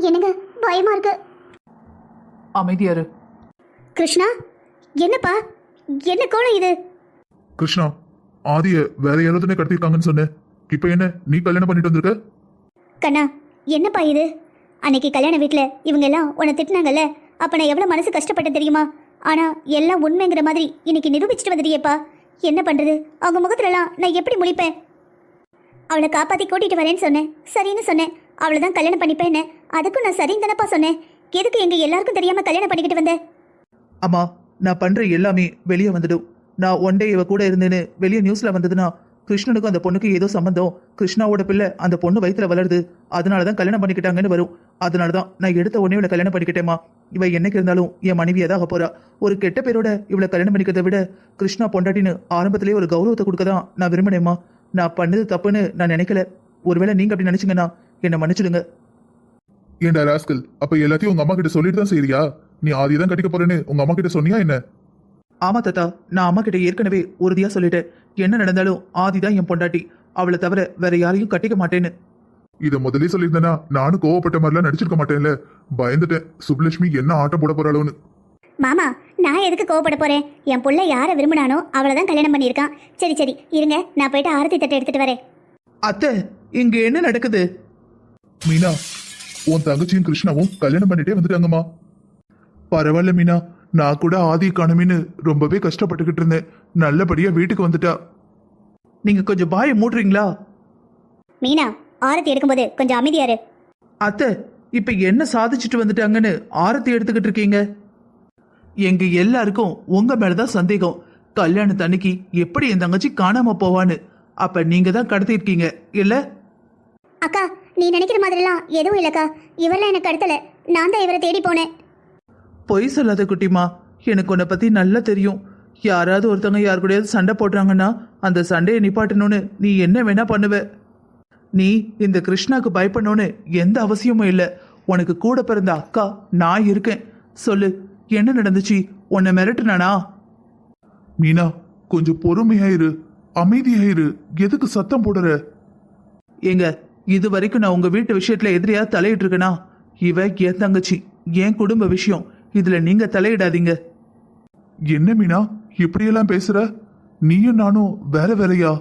என்னங்க பயமா இருக்கு. அமைதியாரு. கிருஷ்ணா, என்னப்பா, என்ன கோலம் இது? கிருஷ்ணா, ஆதிய வேற யாராவது கடத்திருக்காங்கன்னு சொன்னேன். இப்ப என்ன நீ கல்யாணம் பண்ணிட்டு வந்திருக்க? கண்ணா, என்னப்பா இது? அன்னைக்கு கல்யாண வீட்டுல இவங்க எல்லாம் உன்னை திட்டினாங்கல்ல, அப்ப நான் எவ்வளவு மனசு கஷ்டப்பட்டேன் தெரியுமா? ஆனா எல்லாம் உண்மைங்கிற மாதிரி இன்னைக்கு நிரூபிச்சுட்டு வந்துறியேப்பா. என்ன பண்றது? அவங்க முகத்துலலாம் நான் எப்படி முழிப்பேன்? அவளை காப்பாத்தி கூட்டிட்டு வரேன்னு சொன்னேன், சரின்னு சொன்னேன். அவளைதான் கல்யாணம் பண்ணிப்பேன்னு, அதுக்கும் நான் சரின்னு தானப்பா சொன்னேன். எதுக்கு எங்க எல்லாருக்கும் தெரியாம கல்யாணம் பண்ணிக்கிட்டு வந்தேன்? அம்மா, நான் பண்ற எல்லாமே வெளியே வந்துடும். நான் ஒன் டே இவ கூட இருந்தேன்னு வெளியே நியூஸ்ல வந்ததுன்னா கிருஷ்ணனுக்கும் அந்த பொண்ணுக்கு ஏதோ சம்பந்தம், கிருஷ்ணாவோட பிள்ளை அந்த பொண்ணு வயிற்றுல வளருது, அதனாலதான் கல்யாணம் பண்ணிக்கிட்டாங்கன்னு வரும். அதனாலதான் நான் எடுத்த உடனே இவளை கல்யாணம் பண்ணிக்கிட்டேமா. இவ என்னைக்கு இருந்தாலும் என் மனைவியதாக போறா. ஒரு கெட்ட பேரோட இவளை கல்யாணம் பண்ணிக்கிறத விட கிருஷ்ணா பொண்டாட்டின்னு ஆரம்பத்திலேயே ஒரு கௌரவத்தை கொடுக்கதான் நான் விரும்பினேம்மா. நான் பண்ணது தப்புன்னு நான் நினைக்கல. ஒருவேளை நீங்க அப்படி நினைச்சீங்கன்னா என்னை மன்னிச்சிடுங்க. ஏண்டா ராஸ்கல், அப்ப எல்லாத்தையும் உங்க அம்மா கிட்ட சொல்லிட்டு தான் செய்யறியா? நீ ஆதியதான் கட்டிக்க போறேன்னு உங்க அம்மா கிட்ட சொன்னியா என்ன? ஆமா தாத்தா, நான் அம்மா கிட்ட ஏற்கனவே உறுதியா சொல்லிட்டேன். என்ன நடந்தாலும் ஆதிதான் என் பொண்டாட்டி, அவளை தவிர வேற யாரையும் கட்டிக்க மாட்டேன்னு. இதை முதலே சொல்லியிருந்தேன்னா நானும் கோவப்பட்ட மாதிரிலாம் நடிச்சிருக்க மாட்டேன்ல. பயந்துட்டேன் சுப்புலட்சுமி என்ன ஆட்டம் போட போறாளோன்னு. மாமா, நான் எதுக்கு கோவப்பட போறேன்? என் புள்ள யாரை விரும்பினானோ அவளைதான் கல்யாணம் பண்ணியிருக்கான். சரி சரி இருங்க, நான் போயிட்டு ஆரத்தி தட்டை எடுத்துட்டு வரேன். அத்தை, இங்க என்ன நடக்குது? மீனா, உன் தங்கச்சியும் கிருஷ்ணாவும் கல்யாணம் பண்ணிட்டே வந்துட்டாங்கம்மா. பரவாயில்ல மீனா, நான் கூட ஆதி காணமின்னு ரொம்பவே கஷ்டப்பட்டுக்கிட்டு இருந்தேன். நல்லபடியா வீட்டுக்கு வந்துட்டா. நீங்க கொஞ்சம் பாயை மூடுறீங்களா? மீனா, ஆரத்தி எடுக்கும்போது கொஞ்சம் அமைதியாரு. அத்தை, இப்ப என்ன சாதிச்சுட்டு வந்துட்டாங்கன்னு ஆரத்தி எடுத்துக்கிட்டு இருக்கீங்க? எங்க எல்லாருக்கும் உங்க மேலதான் சந்தேகம். கல்யாணத்தன்னைக்கு எப்படி என் தங்கச்சி காணாம போவான்னு. அப்ப நீங்க தான் கடத்திருக்கீங்க இல்ல? அக்கா, நீ நினைக்கிற மாதிரிலாம் எதுவும் இல்லக்கா. இவரெல்லாம் எனக்கு கடத்தல, நான் தான் இவரை தேடி போனேன். பொய் சொல்லாத குட்டிமா, எனக்கு உன்னை பத்தி நல்லா தெரியும். யாராவது ஒருத்தவங்க யாரு கூடயாவது சண்டை போடுறாங்கன்னா அந்த சண்டையை நிப்பாட்டணும்னு நீ என்ன வேணா பண்ணுவ. நீ இந்த கிருஷ்ணாக்கு பயப்படணும்னு எந்த அவசியமும் இல்லை. உனக்கு கூட பிறந்த அக்கா நான் இருக்கேன். சொல்லு, என்ன நடந்துச்சு? உன்னை மிரட்டுனானா? மீனா, கொஞ்சம் பொறுமையாயிரு, அமைதியாயிரு. எதுக்கு சத்தம் போடுற? ஏங்க, இது வரைக்கும் நான் உங்க வீட்டு விஷயத்துல எதிரியா தலையிட்டு இருக்கேனா? இவ என் தங்கச்சி, என் குடும்ப விஷயம். இதுல நீங்க தலையிடாதீங்க. என்ன மீனா இப்படியெல்லாம் பேசுற? நீயும் நானும் வேற வேறையா?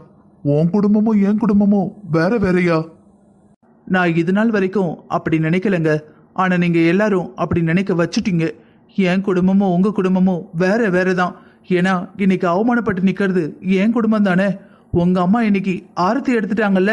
உன் குடும்பமும் என் குடும்பமும் வேற வேறையா? நான் இது நாள் வரைக்கும் அப்படி நினைக்கலங்க. ஆனா நீங்க எல்லாரும் அப்படி நினைக்க வச்சுட்டீங்க. என் குடும்பமும் உங்க குடும்பமும் வேற வேறதான். ஏன்னா இன்னைக்கு அவமானப்பட்டு நிக்கிறது என் குடும்பம் தானே. உங்க அம்மா இன்னைக்கு ஆரத்தி எடுத்துட்டாங்கல்ல.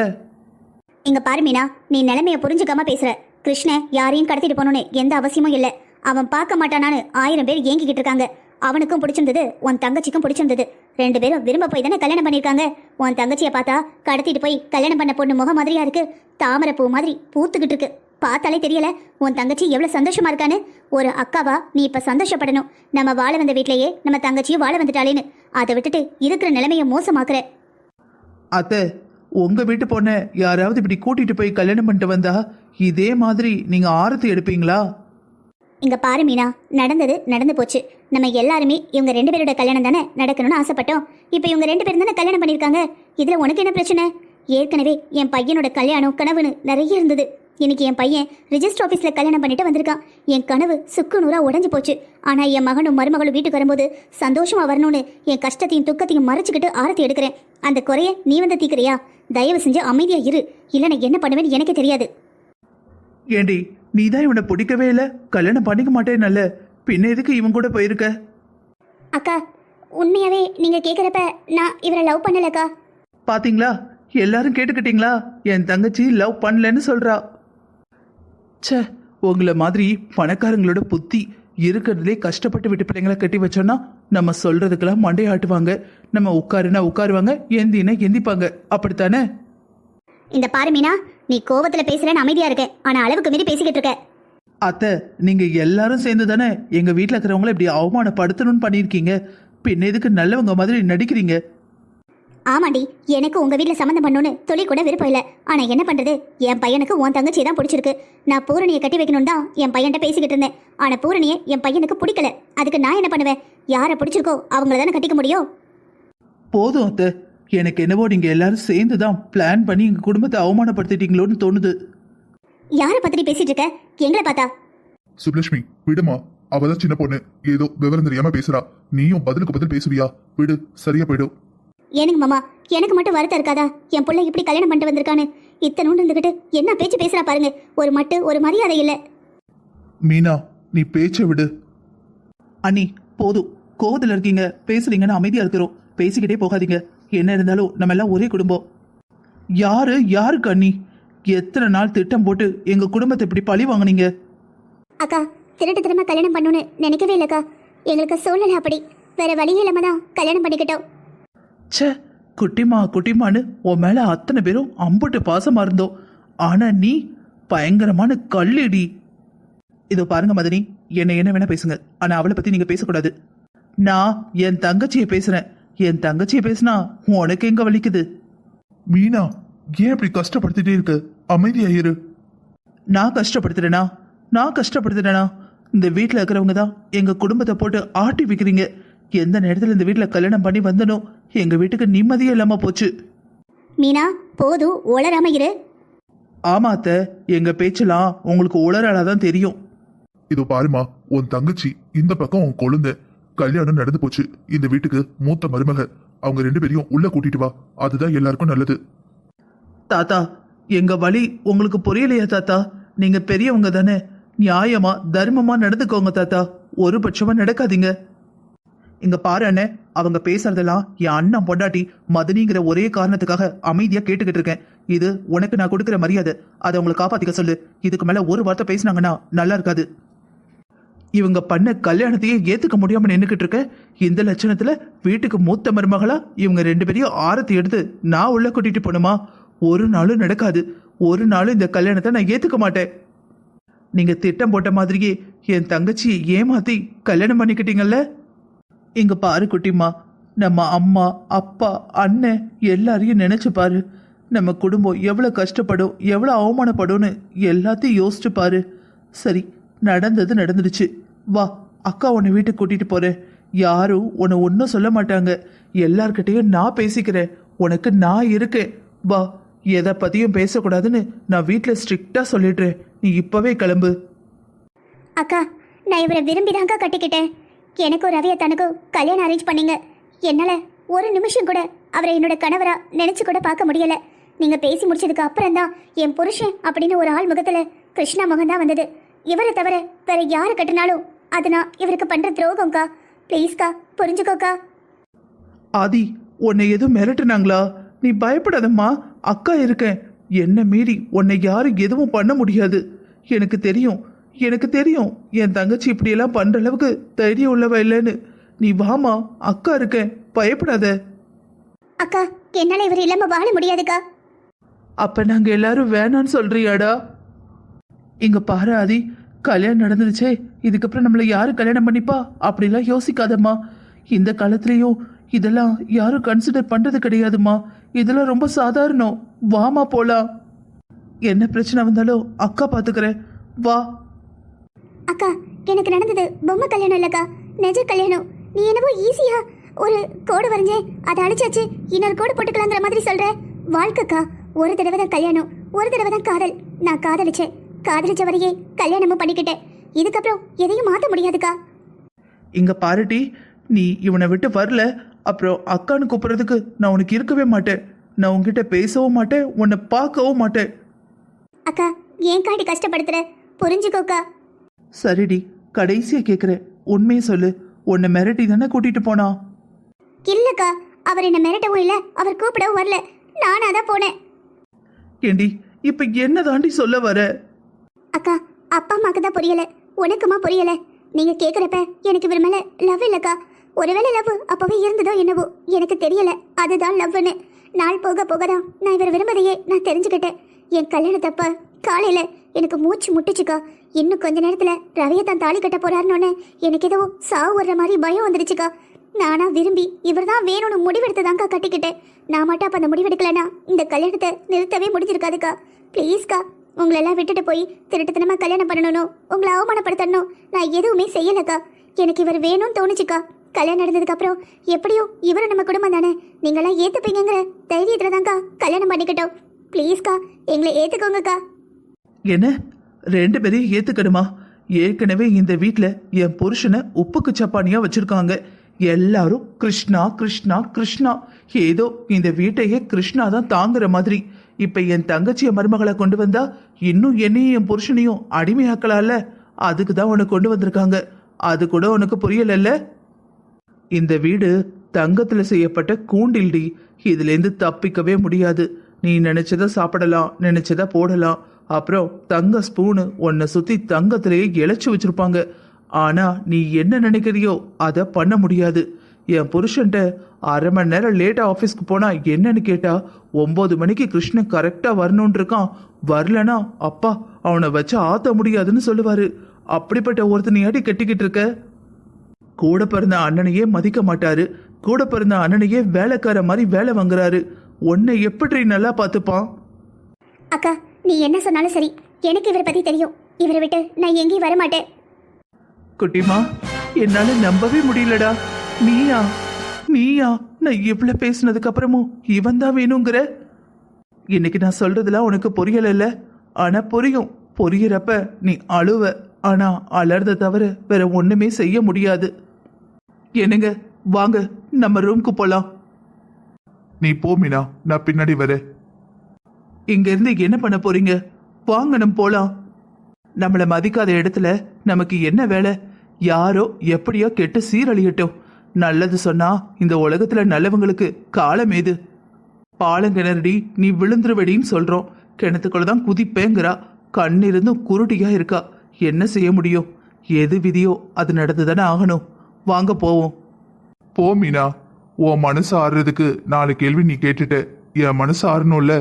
இங்க பாரு மீனா, நீ நிலைமைய புரிஞ்சுக்காம பேசுற. கிருஷ்ணன் யாரையும் கடத்திட்டு போகணும்னு எந்த அவசியமும் இல்லை. அவன் பார்க்க மாட்டானான்னு 1000 பேர் ஏங்கிக்கிட்டு இருக்காங்க. அவனுக்கும் பிடிச்சிருந்தது, உன் தங்கச்சிக்கும் பிடிச்சிருந்தது. 2 பேரும் விரும்ப போய் தானே கல்யாணம் பண்ணிருக்காங்க. உன் தங்கச்சியை பார்த்தா கடத்திட்டு போய் கல்யாணம் பண்ண பொண்ணு முகம் மாதிரியா இருக்கு. தாமரை பூ மாதிரி பூத்துக்கிட்டு இருக்கு. பார்த்தாலே தெரியல உன் தங்கச்சி எவ்வளவு சந்தோஷமா இருக்கான்னு. ஒரு அக்காவா நீ இப்ப சந்தோஷப்படணும். நம்ம வாழ வந்த வீட்லயே நம்ம தங்கச்சியும் வாழ வந்துட்டாளேன்னு. அதை விட்டுட்டு இருக்கிற நிலைமைய மோசமாக்குற. அத்தை, உங்க வீட்டு பொண்ண யாராவது இப்படி கூட்டிட்டு போய் கல்யாணம் பண்ணிட்டு வந்தா இதே மாதிரி நீங்க ஆரத்தி எடுப்பீங்களா? இங்க பாரு மீனா, நடந்தது நடந்து போச்சு. நம்ம எல்லாருமே இவங்க 2 பேரோட கல்யாணம் தானே நடக்கணும்னு ஆசைப்பட்டோம். இப்போ இவங்க 2 பேரும் தானே கல்யாணம் பண்ணியிருக்காங்க. இதுல உனக்கு என்ன பிரச்சனை? ஏற்கனவே என் பையனோட கல்யாணம் கனவுன்னு நிறைய இருந்தது. இன்னைக்கு என் பையன் ரிஜிஸ்டர் ஆஃபீஸ்ல கல்யாணம் பண்ணிட்டு வந்திருக்கான். என் கனவு சுக்கு நூறா உடஞ்சி போச்சு. ஆனா என் மகனும் மருமகளும் வீட்டுக்கு வரும்போது சந்தோஷமா வரணும்னு என் கஷ்டத்தையும் துக்கத்தையும் மறைச்சிக்கிட்டு ஆரத்தி எடுக்கிறேன். அந்த குறைய நீ வந்து தீக்கிறியா? தயவு செஞ்சு அமைதியா இரு, இல்ல நான் என்ன பண்ணுவேன்னு எனக்கு தெரியாது. ஏண்டி, நீதான் இவனை பிடிக்கவே இல்லை, கல்யாணம் பண்ணிக்க மாட்டேன்னு. பின்ன எதுக்கு இவன் கூட போயிருக்க? அக்கா, உண்மையாவே நீங்க கேக்குறப்ப நான் இவரை லவ் பண்ணலக்கா. பாத்தீங்களா, எல்லாரும் கேட்டுக்கிட்டீங்களா? என் தங்கச்சி லவ் பண்ணலன்னு சொல்றா. ச்சே, உங்களை மாதிரி பணக்காரங்களோட புத்தி இருக்கிறதுலே கஷ்டப்பட்டு விட்டு பிள்ளைங்களை கட்டி வச்சோன்னா நம்ம சொல்றதுக்கெல்லாம் மண்டை ஆட்டுவாங்க. நம்ம உட்காருனா உட்காருவாங்க, எந்தினா எந்திப்பாங்க. அப்படித்தானே? இந்த பாரு மீனா, நீ கோவத்துல பேசுறேன்னு அமைதியா இருக்க, ஆனா அளவுக்கு மீறி பேசிக்கிட்டு இருக்க. அத்தை, நீங்க எல்லாரும் சேர்ந்து தானே எங்க வீட்டில் இருக்கிறவங்கள இப்படி அவமானப்படுத்தணும்னு பண்ணியிருக்கீங்க. பின்ன எதுக்கு நல்லவங்க மாதிரி நடிக்கிறீங்க? ஆமாண்டி, எனக்கு உங்க வீட்டுல சம்மந்தம் பண்ணணும்னு துளி கூட விருப்பம் இல்லை. ஆனா என்ன பண்றது, என் பையனுக்கு உன் தங்கச்சி தான் பிடிச்சிருக்கு. நான் பூரணியை கட்டி வைக்கணும் தான் என் பையன்கிட்ட பேசிக்கிட்டு இருந்தேன். ஆனா பூரணியை என் பையனுக்கு பிடிக்கல. அதுக்கு நான் என்ன பண்ணுவேன்? யாரை பிடிச்சிருக்கோ அவங்கள தானே கட்டிக்க முடியும். போதும் அத்தை, எனக்கு என்னவோ நீங்க எல்லாரும் சேர்ந்து தான் பிளான் பண்ணி எங்க குடும்பத்தை அவமானப்படுத்திட்டீங்களோன்னு தோணுது. யாரை பத்தி நீ பேசிட்டு இருக்க? எங்களை பார்த்தா? சுப்லட்சுமி விடுமா, அவதான் சின்ன பொண்ணு, ஏதோ விவரம் தெரியாம பேசுறா. நீயும் பதிலுக்கு பதில் பேசுவியா? விடு, சரியா போயிடும். எனக்கு மாமா, எனக்கு மட்டும் வருத்தம் இருக்காதா? என் பிள்ளை இப்படி கல்யாணம் பண்ணிட்டு வந்திருக்கான்னு இத்தனோண்டு இருந்துகிட்டு என்ன பேச்சு பேசுறா பாருங்க. ஒரு மட்டு ஒரு மரியாதை இல்ல. மீனா, நீ பேச்ச விடு. அண்ணி போதும், கோவத்தில் இருக்கீங்க, பேசுறீங்கன்னு அமைதியா இருக்கிறோம். பேசிக்கிட்டே போகாதீங்க. என்ன இருந்தாலும் நம்ம எல்லாம் ஒரே குடும்பம். யாருக்கு அண்ணி? எத்தனை நாள் திட்டம் போட்டு எங்க குடும்பத்தை இப்படி பழி வாங்குனீங்க? அக்கா, திரும்ப கல்யாணம் பண்ணணும்னு நினைக்கவே இல்லக்கா. எங்களுக்கு சூழ்நிலை அப்படி, வேற வழி இல்லாம தான் கல்யாணம் பண்ணிக்கிட்டோம். ச்சே, குட்டிமான்னு உன் மேல அத்தனை பேரும் அம்புட்டு பாசமா இருந்தோம். ஆனா நீ பயங்கரமான கல்லிடி. இதோ பாருங்க மதனி, என்ன வேணா பேசுங்க, ஆனா அவளை பத்தி நீங்க பேசக்கூடாது. நான் என் தங்கச்சியை பேசுறேன். என் தங்கச்சியை பேசினா உனக்கு எங்க வலிக்குது? மீனா, ஏன் இப்படி கஷ்டப்படுத்திட்டே இருக்க? அமைதியாயிரு. நான் கஷ்டப்படுத்துறேனா? இந்த வீட்டில் இருக்கிறவங்க தான் எங்க குடும்பத்தை போட்டு ஆட்டி வைக்கிறீங்க. எந்த நேரத்தில் இந்த வீட்டில் கல்யாணம் பண்ணி வந்தனோ எங்க வீட்டுக்கு நிம்மதியே இல்லாம போச்சு. மீனா, போதும் உளராம இரு. ஆமா அத்தை, எங்க பேச்செல்லாம் உங்களுக்கு உளறாதான் தெரியும். இதோ பாருமா, உன் தங்கச்சி இந்த பக்கம் உன் கொழுந்த கல்யாணம் நடந்து போச்சு. இந்த வீட்டுக்கு மூத்த மருமக, அவங்க 2 பேரையும் உள்ள கூட்டிட்டு வா. அதுதான் எல்லாருக்கும் நல்லது. தாத்தா, எங்க வழி உங்களுக்கு புரியலையா தாத்தா? நீங்க பெரியவங்க தானே, நியாயமா தர்மமா நடந்துக்கோங்க தாத்தா. ஒரு பட்சமா நடக்காதீங்க. இங்க பாரு அண்ணே, அவங்க பேசுறதெல்லாம் என் அண்ணன் பொண்டாட்டி மதனிங்கிற ஒரே காரணத்துக்காக அமைதியா கேட்டுக்கிட்டு இருக்கேன். இது உனக்கு நான் கொடுக்குற மரியாதை, அதை அவங்களை காப்பாத்திக்க சொல்லு. இதுக்கு மேல ஒரு வார்த்தை பேசினாங்கன்னா நல்லா இருக்காது. இவங்க பண்ண கல்யாணத்தையே ஏத்துக்க முடியாம நின்றுக்கிட்டு இருக்க. இந்த லட்சணத்துல வீட்டுக்கு மூத்த மருமகளா இவங்க 2 பேரையும் ஆரத்தி எடுத்து நான் உள்ள கூட்டிட்டு போனோமா? ஒரு நாளும் நடக்காது. ஒரு நாளும் இந்த கல்யாணத்தை நான் ஏத்துக்க மாட்டேன். நீங்க திட்டம் போட்ட மாதிரியே என் தங்கச்சியை ஏமாத்தி கல்யாணம் பண்ணிக்கிட்டீங்கல்ல. இங்க பாரு குட்டிமா, நம்ம அம்மா அப்பா அண்ணன் எல்லாரையும் நினைச்சு பாரு. நம்ம குடும்பம் எவ்வளவு கஷ்டப்படும், எவ்வளவு அவமானப்படும்னு எல்லாத்தையும் யோசிச்சு பாரு. சரி, நடந்தது நடந்துடுச்சு. வா, அக்கா உன்னை வீட்டுக்கு கூட்டிட்டு போறேன். யாரும் உன்னை ஒன்றும் சொல்ல மாட்டாங்க. எல்லார்கிட்டையும் நான் பேசிக்கிறேன். உனக்கு நான் இருக்கேன். வா, எதை பத்தியும் பேசக்கூடாதுன்னு நான் வீட்டில் ஸ்ட்ரிக்டா சொல்லிடுறேன். நீ இப்பவே கிளம்பு. அக்கா, நான் இவரை விரும்பிதாங்க கட்டிக்கிட்டேன். எனக்கும் ரவியை தனக்கும் கல்யாணம் அரேஞ்ச் பண்ணீங்க. என்னால ஒரு நிமிஷம் கூட அவரை என்னோட கணவரா நினைச்சு கூட பார்க்க முடியல. நீங்க பேசி முடிச்சதுக்கு அப்புறம் தான் என் புருஷன் அப்படின்னு ஒரு ஆள் முகத்துல கிருஷ்ணா முகம் தான் வந்தது. இவரை தவிர வேற யாரை கட்டினாலும் அது நான் இவருக்கு பண்ற துரோகம்க்கா. ப்ளீஸ்க்கா, புரிஞ்சுக்கோக்கா. ஆதி, உன்னை எதுவும் மிரட்டுனாங்களா? நீ பயப்படாதம்மா, அக்கா இருக்கேன். என்ன மீறி உன்னை யாரும் எதுவும் பண்ண முடியாது. எனக்கு தெரியும் என் தங்கச்சி இப்படியெல்லாம் பண்ற அளவுக்கு தைரியம் உள்ளவ இல்லைன்னு. நீ வாமா, அக்கா இருக்கேன், பயப்படாத. அக்கா, என்னால இவர் இல்லாம வாழ முடியாதுக்கா. அப்ப நாங்க எல்லாரும் வேணான்னு சொல்றியாடா? இங்க பாரு ஆதி, கல்யாணம் நடந்துருச்சே, இதுக்கப்புறம் நம்மள யாரு கல்யாணம் பண்ணிப்பா அப்படிலாம் யோசிக்காதம்மா. இந்த காலத்துலயும் இதெல்லாம் யாரும் கன்சிடர் பண்றது கிடையாதுமா. இதெல்லாம் ரொம்ப சாதாரணம். வாமா போலாம். என்ன பிரச்சனை வந்தாலும் அக்கா பாத்துக்கிறேன். வா. அக்கா, எனக்கு நடந்தது பொம்மை கல்யாணம் இல்லக்கா, நிஜ கல்யாணம். நீ என்னவோ ஈஸியா ஒரு கோடு வரைஞ்சேன், அதை அழிச்சாச்சு, இன்னொரு கோடு போட்டுக்கலாங்கிற மாதிரி சொல்ற. வாழ்க்கைக்கா, ஒரு தடவை தான் கல்யாணம், ஒரு தடவை தான் காதல். நான் காதலிச்ச வரையே கல்யாணமும் பண்ணிக்கிட்டேன். இதுக்கப்புறம் எதையும் மாற்ற முடியாதுக்கா. இங்க பாருட்டி, நீ இவனை விட்டு வரல, அப்புறம் அக்கான்னு கூப்பிடுறதுக்கு நான் உனக்கு இருக்கவே மாட்டேன். நான் உன்கிட்ட பேசவும் மாட்டேன், உன்னை பார்க்கவும் மாட்டேன். அக்கா, ஏன் காட்டி கஷ்டப்படுத்துற? புரிஞ்சுக்கோக்கா. சரிடி, கடைசியா கேக்குறேன், உண்மையை சொல்லு. உன்னை மிரட்டி தானே கூட்டிட்டு போனா? இல்லக்கா, அவர் என்ன மிரட்டவும் இல்லை, அவர் கூப்பிடவும் வரல, நானா தான் போனேன். ஏண்டி, இப்ப என்ன தாண்டி சொல்ல வர? அக்கா, அப்பா அம்மாக்கு தான் புரியல, உனக்குமா புரியல? நீங்க கேக்குறப்ப எனக்கு இவர் மேல லவ் இல்லக்கா. ஒருவேளை லவ் அப்பவே இருந்ததோ என்னவோ எனக்கு தெரியல. அதுதான் லவ்னு. நாள் போக போகதான் நான் இவர் விரும்பதையே நான் தெரிஞ்சுக்கிட்டேன். என் கல்யாணத்தப்ப காலையில எனக்கு மூச்சு முட்டுச்சுக்கா. இன்னும் கொஞ்ச நேரத்துல ரவியை தான் தாலி கட்ட போறாருன்னு எனக்கு ஏதோ சாவு வர்ற மாதிரி பயம் வந்துருச்சுக்கா. நானா விரும்பி இவர் தான் வேணும்னு முடிவெடுத்துதாங்க்கா கட்டிக்கிட்டேன். நான் மட்டும் அப்ப அந்த முடிவெடுக்கலன்னா இந்த கல்யாணத்தை நிறுத்தவே முடிஞ்சிருக்காதுக்கா. ப்ளீஸ்க்கா, உங்களெல்லாம் விட்டுட்டு போய் திருட்டுத்தனமா கல்யாணம் பண்ணணும், உங்களை அவமானப்படுத்தணும் நான் எதுவுமே செய்யலக்கா. எனக்கு இவர் வேணும்னு தோணுச்சுக்கா. கல்யாணம் நடந்ததுக்கு அப்புறம் எப்படியும் இவரும் நம்ம குடும்பம் தானே, நீங்களாம் ஏத்துப்பீங்கிற தைரியத்துல தான்க்கா கல்யாணம் பண்ணிக்கிட்டோம். ப்ளீஸ்க்கா, எங்களை ஏத்துக்கோங்கக்கா. என்ன 2 பேரையும் ஏத்துக்கணுமா? ஏற்கனவே இந்த வீட்ல என் புருஷனை உப்புக்கு சப்பானியா வச்சிருக்காங்க. எல்லாரும் கிருஷ்ணா கிருஷ்ணா கிருஷ்ணா. ஏதோ இந்த வீட்டையே கிருஷ்ணா தான் தாங்குற மாதிரி. இப்ப என் தங்கச்சிய மருமகளை கொண்டு வந்தா இன்னும் என்னையும் என் புருஷனையும் அடிமையாக்கலாம்ல. அதுக்கு தான் உனக்கு கொண்டு வந்திருக்காங்க. அது கூட உனக்கு புரியலல்ல? இந்த வீடு தங்கத்துல செய்யப்பட்ட கூண்டில்டி. இதுல இருந்து தப்பிக்கவே முடியாது. நீ நினைச்சத சாப்பிடலாம், நினைச்சத போடலாம். அப்புறம் தங்க ஸ்பூனு உன்னை சுத்தி தங்கத்திலேயே இழைச்சி வச்சிருப்பாங்க. ஆனா நீ என்ன நினைக்கிறியோ அதை பண்ண முடியாது. என் புருஷன்ட்ட 1/2 மணி நேரம் லேட்டா ஆஃபீஸ்க்கு போனா என்னன்னு கேட்டா 9 மணிக்கு கிருஷ்ணன் கரெக்டா வரணும்னு இருக்கான். வரலனா அப்பா அவனை வச்சு ஆத்த முடியாதுன்னு சொல்லுவாரு. அப்படிப்பட்ட ஒருத்தனையாட்டி கட்டிக்கிட்டு இருக்க. கூட பிறந்த அண்ணனையே மதிக்க மாட்டாரு. கூட பிறந்த அண்ணனையே வேலைக்கார மாதிரி வேலை வாங்குறாரு. உன்னை எப்படி நல்லா பார்த்துப்பான்? அக்கா, நீ என்ன சொன்னாலும் சரி, எனக்கு இவரை பத்தி தெரியும். இவரை விட்டு நான் எங்கேயும் வர மாட்டேன். குட்டிமா, என்னால நம்பவே முடியலடா. நீயா நீயா நான் இவ்வளவு பேசினதுக்கு அப்புறமும் இவன் தான் வேணுங்கிற? இன்னைக்கு நான் சொல்றதுலாம் உனக்கு புரியல. ஆனா புரியும். புரியறப்ப நீ அழுவ. ஆனா அலறத தவிர வேற ஒண்ணுமே செய்ய முடியாது. என்னங்க, வாங்க நம்ம ரூம்க்கு போலாம். நீ போ மீனா, நான் பின்னாடி வரேன். இங்க இருந்து என்ன பண்ண போறீங்க? வாங்க நம்ம போலாம். நம்மளை மதிக்காத இடத்துல நமக்கு என்ன வேலை? யாரோ எப்படியோ கெட்டு சீரழியட்டும். நல்லது சொன்னா இந்த உலகத்துல நல்லவங்களுக்கு காலம் ஏது? பாலங்கிணறடி நீ விழுந்துருவடின்னு சொல்றோம். கிணத்துக்குள்ளதான் குதிப்பேங்கிறா. கண்ணிருந்தும் குருட்டியா இருக்கா. என்ன செய்ய முடியும்? எது விதியோ அது நடந்துதானே ஆகணும். வாங்க போவோம். போ மீனா, உன் மனசு ஆறுறதுக்கு 4 கேள்வி நீ கேட்டுட்ட. என் மனசு ஆறணும்ல,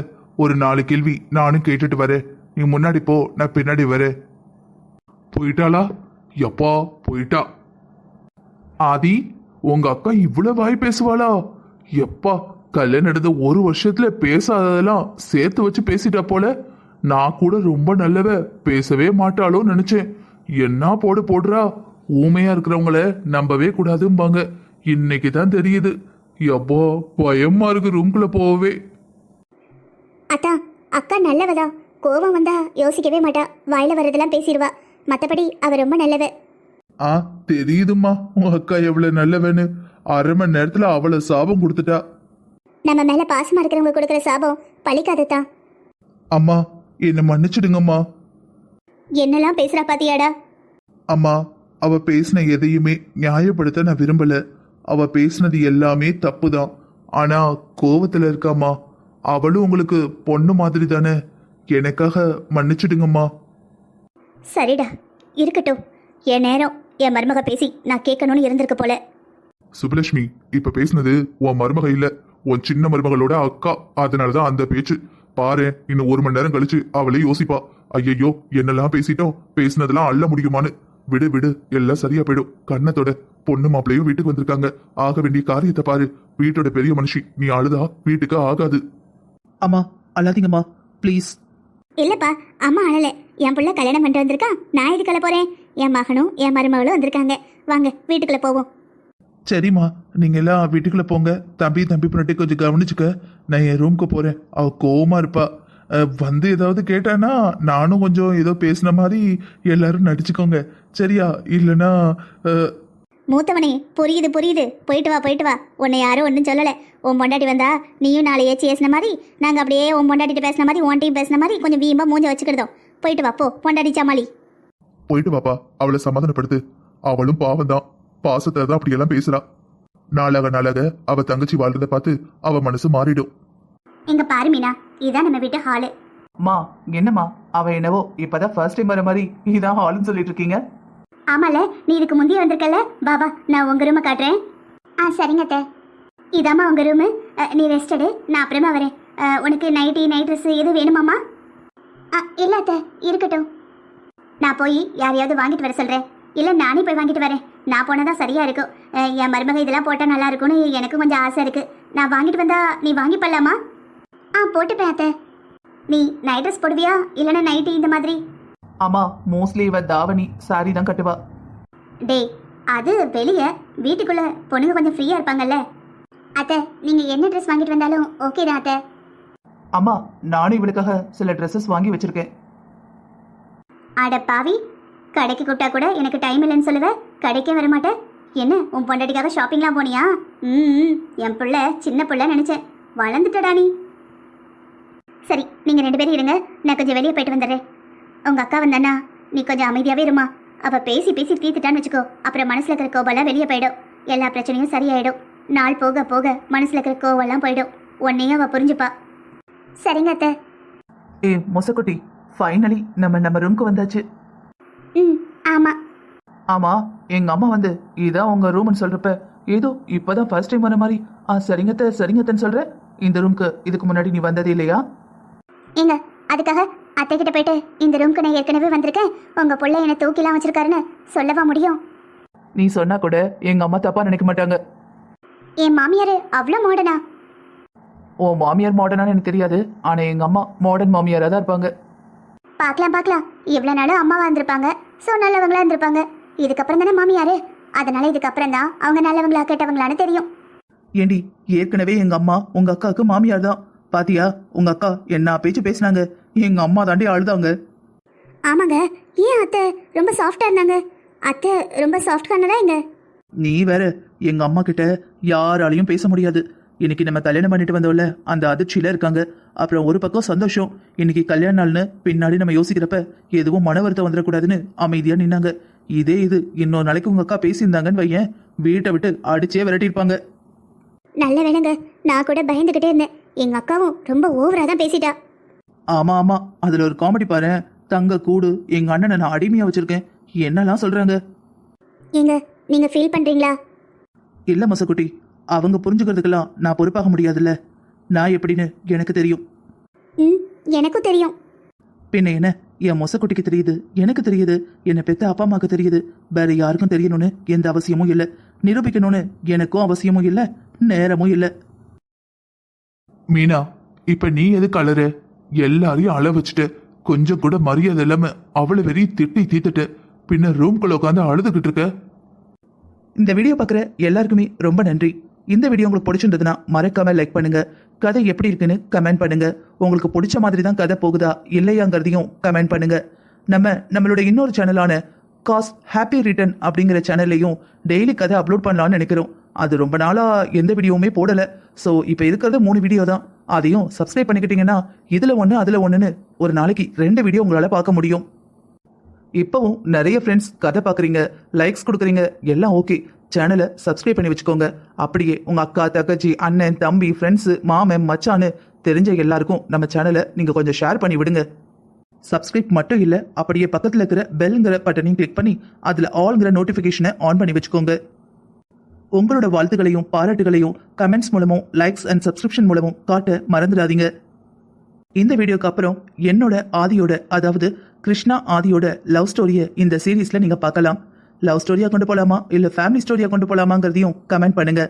ஒரு 4 கேள்வி நானும் கேட்டுட்டு வரேன். நீ முன்னாடி போ, நான் பின்னாடி வரேன். போயிட்டாளா? எப்பா போயிட்டா. ஆதி, உங்க அக்கா இவ்வளவு வாய் பேசுவாளா? எப்பா, கல்யாணம் நடந்த 1 வருஷத்துல பேசாததெல்லாம் சேர்த்து வச்சு பேசிட்டா போல. நான் கூட ரொம்ப நல்லவ, பேசவே மாட்டாளோன்னு நினைச்சேன். என்ன போடுறா. ஊமையா இருக்கிறவங்கள நம்பவே கூடாதும்பாங்க. இன்னைக்கு தான் தெரியுது. எப்போ பயமா இருக்கு ரூம்குள்ள போகவே. அத்தா, அக்கா நல்லவதா. கோபம் வந்தா யோசிக்கவே மாட்டா. வாயில வரதெல்லாம் பேசிடுவா. மத்தபடி அவ ரொம்ப நல்லவ. தெரியுதுமா உங்க அக்கா எவ்வளவு நல்லவன்னு. 1/2 மணி நேரத்துல அவளை சாபம் கொடுத்துட்டா. நம்ம மேல பாசமா இருக்கிறவங்க கொடுக்குற சாபம் பழிக்காதத்தா. அம்மா, என்னை மன்னிச்சிடுங்கம்மா. என்னெல்லாம் பேசுறா பாத்தியாடா? அம்மா, அவ பேசின எதையுமே நியாயப்படுத்த நான் விரும்பல. அவ பேசினது எல்லாமே தப்பு தான். ஆனா கோவத்துல இருக்காமா. அவளும் உங்களுக்கு பொண்ணு மாதிரி தானே. எனக்காக மன்னிச்சிடுங்கம்மா. சரிடா, இருக்கட்டும். என் நேரம் என் மருமக பேசி நான் கேட்கணும்னு இருந்திருக்கு போல. சுபலட்சுமி, இப்ப பேசினது உன் மருமக இல்ல, உன் சின்ன மருமகளோட அக்கா. அதனாலதான் அந்த பேச்சு. பாரு, இன்னும் 1 மணி நேரம் கழிச்சு அவளே யோசிப்பா. ஐயோ, என்னெல்லாம் பேசிட்டோம், பேசினதெல்லாம் அள்ள முடியுமான்னு. விடு விடு, எல்லாம் சரியா போயிடும். கண்ணத்தோட பொண்ணு மாப்பிளையும் வீட்டுக்கு வந்திருக்காங்க. ஆக வேண்டிய காரியத்தை பாரு. வீட்டோட பெரிய மனுஷி, நீ அழுதா வீட்டுக்கு ஆகாது. அம்மா அழாதீங்கம்மா ப்ளீஸ். இல்லப்பா, அம்மா அழல. என் புள்ள கல்யாணம் பண்ணிட்டு வந்திருக்கா. நான் இதுக்குள்ள போறேன். என் மகனும் என் மருமகளும் வந்திருக்காங்க. வாங்க வீட்டுக்குள்ள போவோம். சரிம்மா, நீங்க எல்லாம் வீட்டுக்குள்ள போங்க. தம்பி பண்ணிட்டு கொஞ்சம் கவனிச்சுக்க. நான் என் ரூம்க்கு போறேன். அவ கோவமா இருப்பா. வந்து ஏதாவது கேட்டானா நானும் கொஞ்சம் ஏதோ பேசின மாதிரி எல்லாரும் நடிச்சுக்கோங்க. சரியா? இல்லைன்னா மூத்தவனே, புரியுது புரியுது. போயிட்டு வா. உன்னை யாரும் ஒன்றும் சொல்லலை. உன் பொண்டாட்டி வந்தா நீயும் 4 ஏச்சி ஏசின மாதிரி, நாங்கள் அப்படியே உன் பொண்டாட்டிட்டு பேசின மாதிரி, உன்ட்டையும் பேசின மாதிரி கொஞ்சம் வீம்பா மூஞ்ச வச்சுக்கிட்டோம். போயிட்டு வா, போ. பொண்டாட்டி சமாளி. போயிட்டு வாப்பா, அவளை சமாதானப்படுத்து. அவளும் பாவம் தான், பாசத்தை தான் அப்படியெல்லாம் பேசுறா. நாளாக அவ தங்கச்சி வாழ்றத பார்த்து அவ மனசு மாறிடும். இங்க பாரு மீனா, இதான் நம்ம வீட்டு ஹாலு. மா என்னம்மா, அவ என்னவோ இப்பதான் ஃபர்ஸ்ட் டைம் வர மாதிரி இதான் ஹால்னு சொல்லிட்டு இருக்கீங்க. ஆமால, நீ இதுக்கு முந்தைய வந்திருக்கல. பாபா, நான் உங்க ரூமை காட்டுறேன். சரிங்க அத்தை. இதாம்மா உங்க ரூமு. நீ ரெஸ்ட் எடு, நான் அப்புறமா வரேன். உனக்கு நைட் ட்ரெஸ் எது வேணுமாம்மா? இல்லை அத்தை, இருக்கட்டும். நான் போய் யாரையாவது வாங்கிட்டு வர சொல்கிறேன். இல்லை, நானே போய் வாங்கிட்டு வரேன். நான் போனதான் சரியா இருக்கும். என் மருமக இதெல்லாம் போட்டால் நல்லா இருக்கும்னு எனக்கு கொஞ்சம் ஆசை இருக்கு. நான் வாங்கிட்டு வந்தா நீ வாங்கி பண்ணலாமா? போட்டுப்பேன் அத்தை. நீ நைட் ட்ரெஸ் போடுவியா, இல்லைன்னா நைட்டி இந்த மாதிரி? ஆமா, மோஸ்ட்லி இவ தாவணி சாரி தான் கட்டுவா. டேய், அது வெளியே. வீட்டுக்குள்ள பொண்ணுங்க கொஞ்சம் ஃப்ரீயா இருப்பாங்கல்ல. அத்தை, நீங்க என்ன ட்ரெஸ் வாங்கிட்டு வந்தாலும் ஓகே தான் அத்தை. அம்மா, நானும் இவளுக்காக சில ட்ரெஸ்ஸஸ் வாங்கி வச்சிருக்கேன். அட பாவி, கடைக்கு கூப்பிட்டா கூட எனக்கு டைம் இல்லைன்னு சொல்லுவ, கடைக்கே வரமாட்டேன். என்ன உன் பொண்டாட்டிக்காக ஷாப்பிங்லாம் போனியா? என் புள்ள சின்ன புள்ள நினைச்சேன், வளர்ந்துட்டடா நீ. சரி, நீங்க 2 பேரும் இருங்க, நான் கொஞ்சம் வெளியே போயிட்டு வந்துடுறேன். உங்க அக்கா வந்தானா நீ கொஞ்சம் அமைதியாவே இருமா. அவ பேசி பேசி தீத்துட்டான்னு வச்சுக்கோ, அப்புறம் மனசுல இருக்கிற கோபம்லாம் வெளியே போயிடும், எல்லா பிரச்சனையும் சரியாயிடும். நாள் போக போக மனசுல இருக்கிற கோவம்லாம் போயிடும், உன்னையும் அவ புரிஞ்சுப்பா. சரிங்க அத்தை. மொசக்குட்டி, ஃபைனலி நம்ம ரூமுக்கு வந்தாச்சு. ஆமா. ஆமா, எங்க அம்மா வந்து இதான் உங்க ரூம்னு சொல்றப்ப ஏதோ இப்பதான் ஃபர்ஸ்ட் டைம் வர மாதிரி சரிங்கத்தன்னு சொல்ற. இந்த ரூம்க்கு இதுக்கு முன்னாடி நீ வந்ததே இல்லையா? ஏங்க, அதுக்காக அத்தை கிட்ட போயிட்டு இந்த ரூம்க்கு நான் ஏற்கனவே வந்திருக்கேன், உங்க புள்ள என்னை தூக்கிலாம் வச்சிருக்காருன்னு சொல்லவா முடியும்? நீ சொன்னா கூட எங்க அம்மா தப்பா நினைக்க மாட்டாங்க. என் மாமியார் அவ்வளோ மாடர்னா? ஓ மாமியார் மாடர்னான்னு எனக்கு தெரியாது, ஆனா எங்க அம்மா மாடர்ன் மாமியாரா தான் இருப்பாங்க. பார்க்கலாம். இவ்வளோ நாளும் அம்மாவா இருந்திருப்பாங்க, ஸோ நல்லவங்களா இருந்திருப்பாங்க. இதுக்கப்புறம் தானே மாமியாரு, அதனால இதுக்கப்புறம் தான் அவங்க நல்லவங்களா கேட்டவங்களான்னு தெரியும். ஏண்டி, ஏற்கனவே எங்க அம்மா உங்க அக்காவுக்கு மாமியார் தான். பாத்தியா, உங்க அக்கா என்ன பேச்சு பேசினாங்க, எங்க அம்மா தாண்டி அழுதாங்க. ஆமாங்க, ஏன் அத்தை ரொம்ப சாஃப்டா இருந்தாங்க? அத்தை ரொம்ப சாஃப்ட் கார்னரா எங்க? நீ வேற, எங்க அம்மா கிட்ட யாராலையும் பேச முடியாது. இன்னைக்கு நம்ம கல்யாணம் பண்ணிட்டு வந்தோம்ல, அந்த அதிர்ச்சியில இருக்காங்க. அப்புறம் ஒரு பக்கம் சந்தோஷம், இன்னைக்கு கல்யாண நாள்னு பின்னாடி நம்ம யோசிக்கிறப்ப எதுவும் மன வருத்தம் வந்துடக்கூடாதுன்னு அமைதியா நின்னாங்க. இது இன்னொரு நாளைக்கு உங்க அக்கா பேசியிருந்தாங்கன்னு வையேன், வீட்டை விட்டு அடிச்சே விரட்டியிருப்பாங்க. நல்ல வேணுங்க, நான் கூட பயந்துகிட்டே இருந்தேன். எங்க அக்காவும் ரொம்ப ஓவரா தான் பேசிட்டா. ஆமா, அதுல ஒரு காமெடி பாரு. தங்க கூடு எங்க அண்ணனை நான் அடிமையா வச்சிருக்கேன், என்னெல்லாம் சொல்றாங்க. ஏங்க, நீங்க ஃபீல் பண்றீங்களா? இல்ல மசக்குட்டி, அவங்க புரிஞ்சுக்கிறதுக்கெல்லாம் நான் பொறுப்பாக முடியாதுல்ல. நான் எப்படின்னு எனக்கு தெரியும். எனக்கும் தெரியும். பின்ன என்ன, என் மொசக்குட்டிக்கு தெரியுது, எனக்கு தெரியுது, என்னை பெத்த அப்பா அம்மாவுக்கு தெரியுது. வேற யாருக்கும் தெரியணும்னு எந்த அவசியமும் இல்லை, நிரூபிக்கணும்னு எனக்கும் அவசியமும் இல்லை, நேரமும் இல்லை. மீனா, இப்ப நீ எதுக்கு அழற? எல்லாரையும் அழ வச்சுட்டு கொஞ்சம் கூட மரியாதை இல்லாம அவ்வளவு வெறி திட்டி தீத்துட்டு பின்ன ரூம்குள்ள உட்காந்து அழுதுகிட்டு இருக்க. இந்த வீடியோ பார்க்குற எல்லாருக்குமே ரொம்ப நன்றி. இந்த வீடியோ உங்களுக்கு பிடிச்சிருந்ததுன்னா மறக்காம லைக் பண்ணுங்க. கதை எப்படி இருக்குன்னு கமெண்ட் பண்ணுங்க. உங்களுக்கு பிடிச்ச மாதிரி தான் கதை போகுதா இல்லையாங்கிறதையும் கமெண்ட் பண்ணுங்க. நம்மளோட இன்னொரு சேனலான காஸ் ஹாப்பி ரிட்டர்ன் அப்படிங்கிற சேனல்லையும் டெய்லி கதை அப்லோட் பண்ணலாம்னு நினைக்கிறோம். அது ரொம்ப நாளா எந்த வீடியோவுமே போடல. ஸோ இப்போ இருக்கிறது 3 வீடியோ தான். அதையும் சப்ஸ்கிரைப் பண்ணிக்கிட்டீங்கன்னா இதுல ஒன்று அதுல ஒன்றுன்னு ஒரு நாளைக்கு 2 வீடியோ உங்களால பார்க்க முடியும். இப்பவும் நிறைய ஃப்ரெண்ட்ஸ் கதை பார்க்குறீங்க, லைக்ஸ் கொடுக்குறீங்க, எல்லாம் ஓகே. சேனலை சப்ஸ்கிரைப் பண்ணி வச்சுக்கோங்க. அப்படியே உங்க அக்கா, தங்கச்சி, அண்ணன், தம்பி, ஃப்ரெண்ட்ஸு, மாமன், மச்சான்னு தெரிஞ்ச எல்லாருக்கும் நம்ம சேனலை நீங்க கொஞ்சம் ஷேர் பண்ணி விடுங்க. சப்ஸ்கிரைப் மட்டும் இல்லை, அப்படியே பக்கத்தில் இருக்கிற பெல்ங்கிற பட்டனையும் கிளிக் பண்ணி அதில் ஆல்ங்கிற நோட்டிஃபிகேஷனை ஆன் பண்ணி வச்சுக்கோங்க. உங்களோட வாழ்த்துக்களையும் பாராட்டுகளையும் கமெண்ட்ஸ் மூலமும் லைக்ஸ் அண்ட் சப்ஸ்கிரிப்ஷன் மூலமும் காட்ட மறந்துடாதீங்க. இந்த வீடியோக்கு அப்புறம் என்னோட ஆதியோட, அதாவது கிருஷ்ணா ஆதியோட லவ் ஸ்டோரியை இந்த சீரீஸ்ல நீங்க பார்க்கலாம். லவ் ஸ்டோரியா கொண்டு போலாமா இல்ல ஃபேமிலி ஸ்டோரியா கொண்டு போலாமாங்கிறதையும் கமெண்ட் பண்ணுங்க.